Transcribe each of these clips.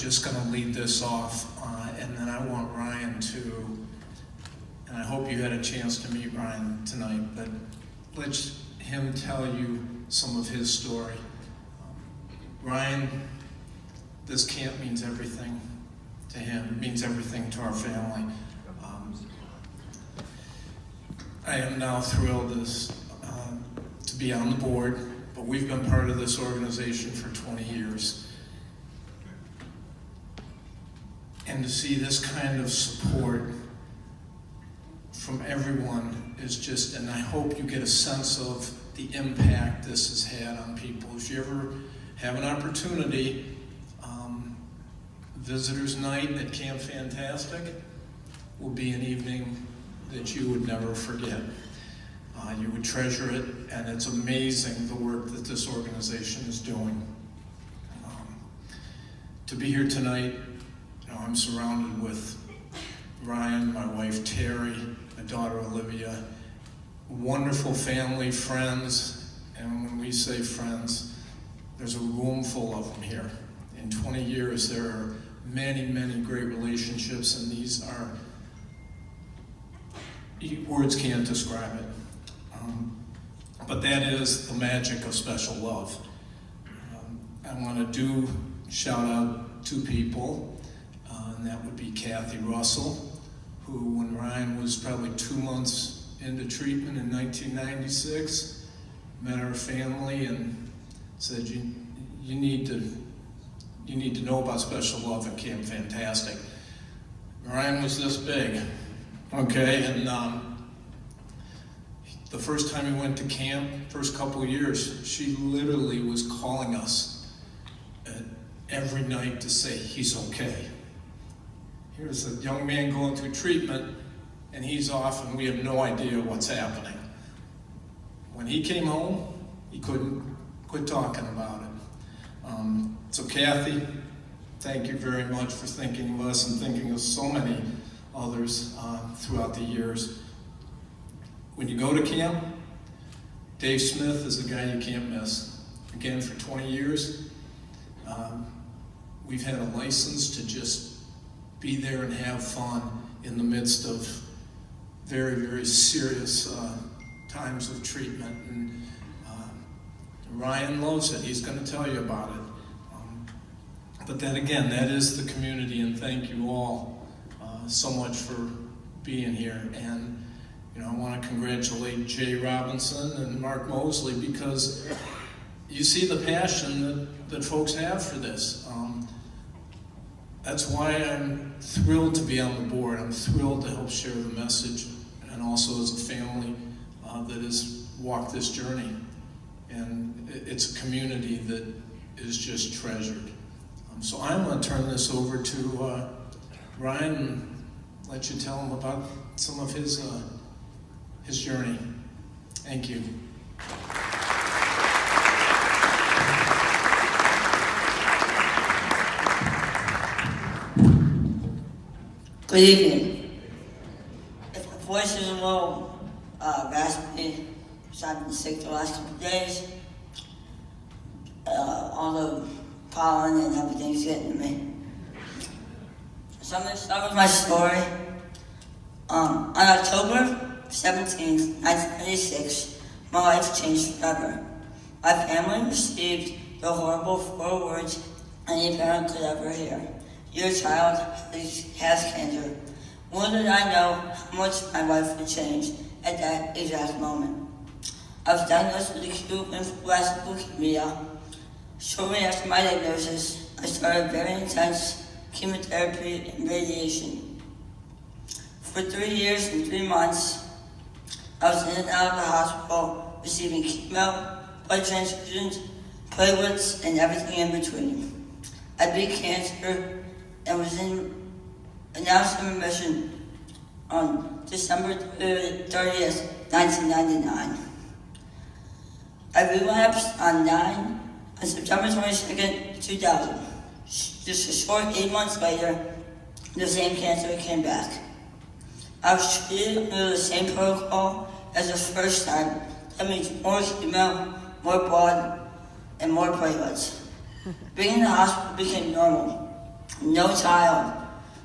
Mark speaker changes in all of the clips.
Speaker 1: just going to lead this off, and then I want Ryan to, and I hope you had a chance to meet Ryan tonight, but let him tell you some of his story. Ryan, this camp means everything to him. It means everything to our family. I am now thrilled to be on the board, but we've been part of this organization for 20 years. And to see this kind of support from everyone is just, and I hope you get a sense of the impact this has had on people. If you ever have an opportunity, Visitors Night at Camp Fantastic will be an evening that you would never forget. You would treasure it, and it's amazing the work that this organization is doing. To be here tonight, I'm surrounded with Ryan, my wife Terry, my daughter Olivia, wonderful family, friends, and when we say friends, there's a room full of them here. In 20 years, there are many, many great relationships, and these are, words can't describe it. But that is the magic of Special Love. I want to shout out two people, and that would be Kathy Russell, who, when Ryan was probably 2 months into treatment in 1996, met our family and said, you need to know about Special Love and Camp Fantastic. Ryan was this big, okay, and the first time he went to camp, first couple of years, she literally was calling us every night to say, he's okay. Here's a young man going through treatment, and he's off, and we have no idea what's happening. When he came home, he couldn't quit talking about it. So Kathy, thank you very much for thinking of us and thinking of so many others throughout the years. When you go to camp, Dave Smith is a guy you can't miss. Again, for 20 years, we've had a license to just be there and have fun in the midst of very, very serious times of treatment. And Ryan loves it. He's going to tell you about it. But then again, that is the community, and thank you all so much for being here. And I want to congratulate Jay Robinson and Mark Mosley, because you see the passion that folks have for this. That's why I'm thrilled to be on the board. I'm thrilled to help share the message, and also as a family that has walked this journey. And it's a community that is just treasured. So I'm going to turn this over to Ryan and let you tell him about some of his journey. Thank you.
Speaker 2: Good evening. If my voice is a little raspy, so I've been sick the last couple of days. All the pollen and everything's getting to me. So I'm going to start with my story. On October 17th, 1996, my life changed forever. My family received the horrible 4 words any parent could ever hear. Your child has cancer. Little did I know how much my life would change at that exact moment. I was diagnosed with acute lymphoblastic leukemia. Shortly after my diagnosis, I started very intense chemotherapy and radiation. For 3 years and 3 months, I was in and out of the hospital receiving chemo, blood transfusions, platelets, and everything in between. I beat cancer and was announced in remission on December 30th, 1999. I relapsed on September 22nd, 2000. Just a short 8 months later, the same cancer came back. I was treated under the same protocol as the first time. That means more chemo, more blood, and more platelets. Being in the hospital became normal. No child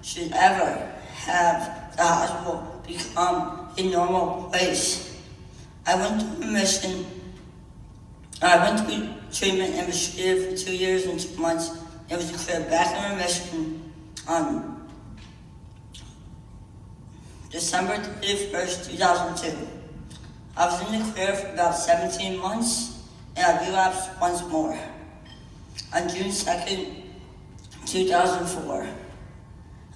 Speaker 2: should ever have the hospital become a normal place. I went through treatment and was treated for 2 years and 2 months. It was declared back in remission on December 31st, 2002. I was in the clear for about 17 months, and I relapsed once more. On June 2nd, 2004,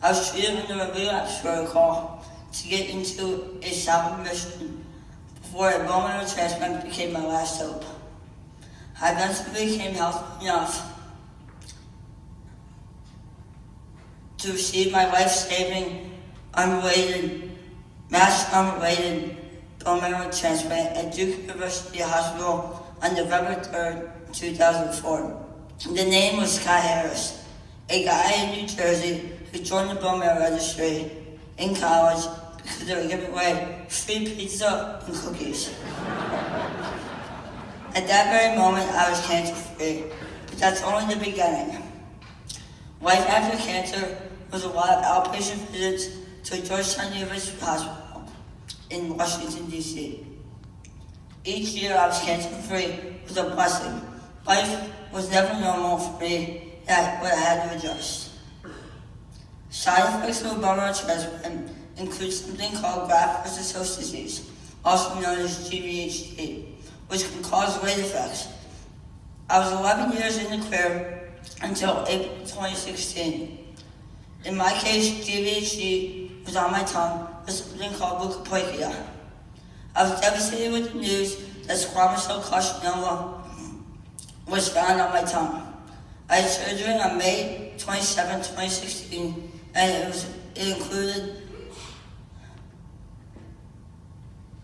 Speaker 2: I was treated under a relapse protocol to get into a sound remission before a bone marrow transplant became my last hope. I eventually became healthy enough to receive my life-saving, unrelated bone marrow transplant at Duke University Hospital on November 3rd, 2004. The name was Scott Harris, a guy in New Jersey who joined the bone marrow registry in college because they were giving away free pizza and cookies. At that very moment, I was cancer-free, but that's only the beginning. Life after cancer was a lot of outpatient visits to Georgetown University Hospital in Washington, D.C. Each year I was cancer-free was a blessing. Life was never normal for me, but I had to adjust. Side effects of a bone marrow transplant include something called graft-versus-host disease, also known as GVHD, which can cause weight effects. I was 11 years in the clear until April 2016. In my case, GVHD was on my tongue with something called leukoplakia. I was devastated with the news that squamous cell carcinoma was found on my tongue. I had surgery on May 27, 2016, and it included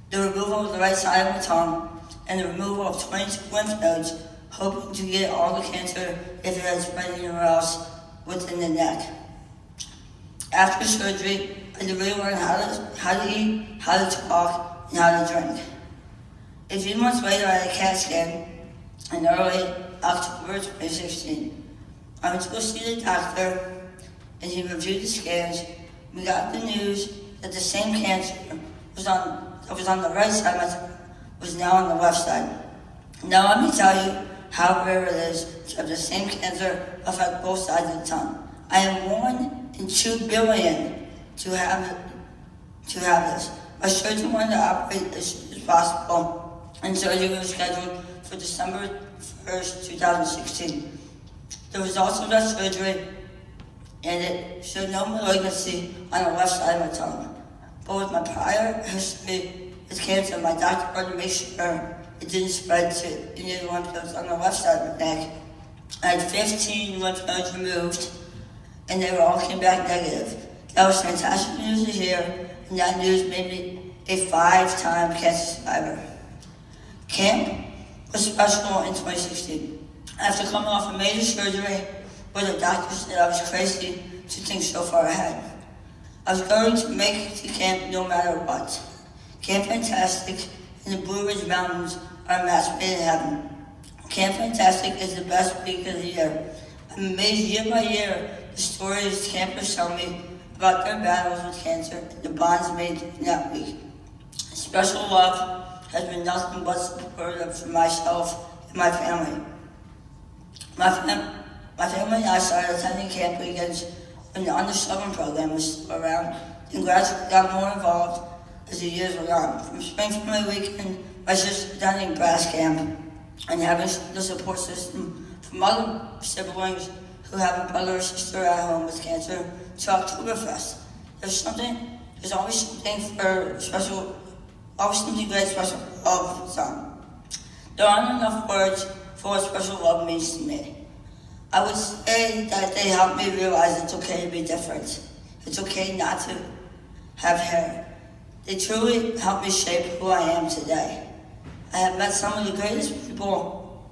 Speaker 2: the removal of the right side of my tongue and the removal of 22 lymph nodes, hoping to get all the cancer if it had spread anywhere else within the neck. After surgery, I had to relearn how to eat, how to talk, and how to drink. A few months later, I had a CAT scan in early October 2016. I went to go see the doctor, and he reviewed the scans. We got the news that the same cancer that was on the right side of my tongue was now on the left side. Now let me tell you how rare it is to have the same cancer affect both sides of the tongue. I am 1 in 2 billion to have this. My surgeon wanted to operate as soon as possible, and surgery was scheduled for December 1st, 2016. The results of that surgery, and it showed no malignancy on the left side of my tongue. But with my prior history with cancer, my doctor wanted to make sure it didn't spread to any of the lymph nodes on the left side of my neck. I had 15 lymph nodes removed, and they all came back negative. That was fantastic news to hear, and that news made me a 5-time cancer survivor. Camp was special in 2016. After coming off a major surgery where the doctor said I was crazy to think so far ahead, I was going to make it to camp no matter what. Camp Fantastic and the Blue Ridge Mountains are a match made in heaven. Camp Fantastic is the best week of the year. I'm amazed year by year the stories campers tell me about their battles with cancer and the bonds made in that week. Special Love has been nothing but supportive for myself and my family. My family and I started attending camp weekends when the Under 7 program was still around, and gradually got more involved as the years went on. From spring family weekend, my sister attending brass camp and having the support system from other siblings who have a brother or sister at home with cancer to Oktoberfest. There's always something great special love song. There aren't enough words for what special love means to me. I would say that they helped me realize it's okay to be different. It's okay not to have hair. They truly helped me shape who I am today. I have met some of the greatest people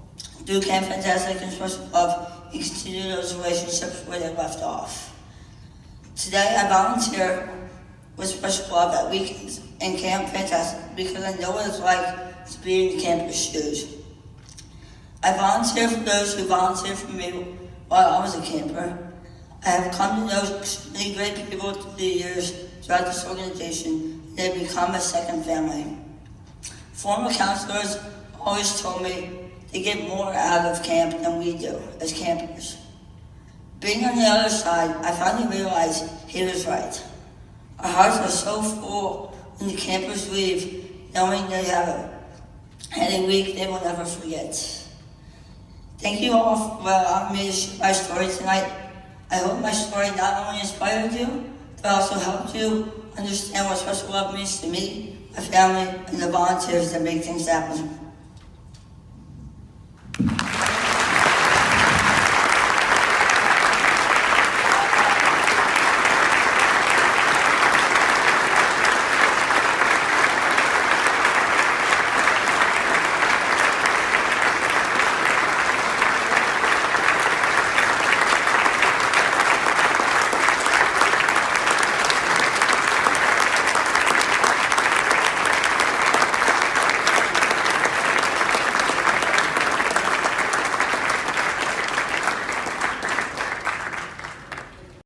Speaker 2: through Camp Fantastic and Special Love and continue those relationships where they left off. Today I volunteer with Special Love at weekends in Camp Fantastic because I know what it's like to be in the camper's shoes. I volunteer for those who volunteered for me while I was a camper. I have come to know many great people through the years throughout this organization. They have become a second family. Former counselors always told me they get more out of camp than we do as campers. Being on the other side, I finally realized he was right. Our hearts are so full when the campers leave, knowing they have had a week they will never forget. Thank you all for allowing me to share my story tonight. I hope my story not only inspired you, but also helped you understand what special love means to me, my family, and the volunteers that make things happen.